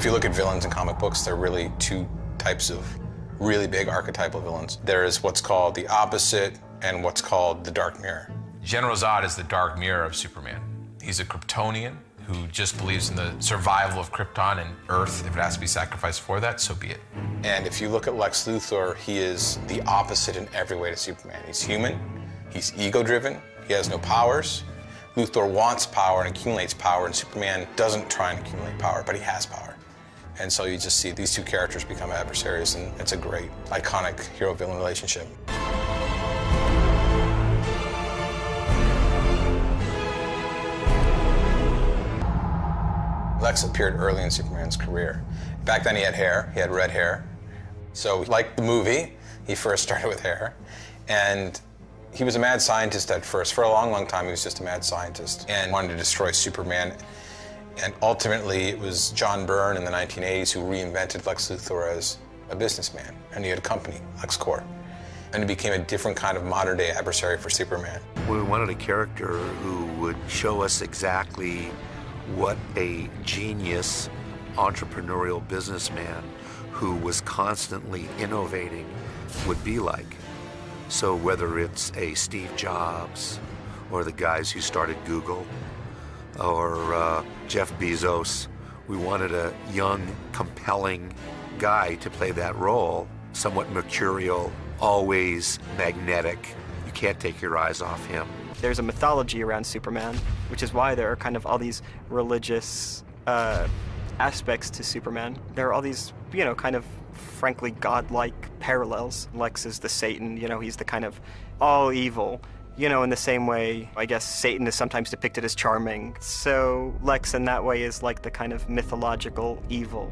If you look at villains in comic books, there are really two types of really big archetypal villains. There is what's called the opposite and what's called the dark mirror. General Zod is the dark mirror of Superman. He's a Kryptonian who just believes in the survival of Krypton and Earth. If it has to be sacrificed for that, so be it. And if you look at Lex Luthor, he is the opposite in every way to Superman. He's human, he's ego-driven, he has no powers. Luthor wants power and accumulates power, and Superman doesn't try and accumulate power, but he has power. And so you just see these two characters become adversaries, and it's a great, iconic hero-villain relationship. Lex appeared early in Superman's career. Back then he had hair, he had red hair. So like the movie, he first started with hair. And he was a mad scientist at first. For a long, long time he was just a mad scientist and wanted to destroy Superman. And ultimately it was John Byrne in the 1980s who reinvented Lex Luthor as a businessman. And he had a company, LexCorp. And it became a different kind of modern day adversary for Superman. We wanted a character who would show us exactly what a genius entrepreneurial businessman who was constantly innovating would be like. So whether it's a Steve Jobs or the guys who started Google or Jeff Bezos, we wanted a young, compelling guy to play that role, somewhat mercurial, always magnetic. You can't take your eyes off him. There's a mythology around Superman, which is why there are kind of all these religious aspects to Superman. There are all these, you know, kind of frankly godlike parallels. Lex is the Satan, you know, he's the kind of all evil. You know, in the same way, I guess Satan is sometimes depicted as charming. So Lex in that way is like the kind of mythological evil.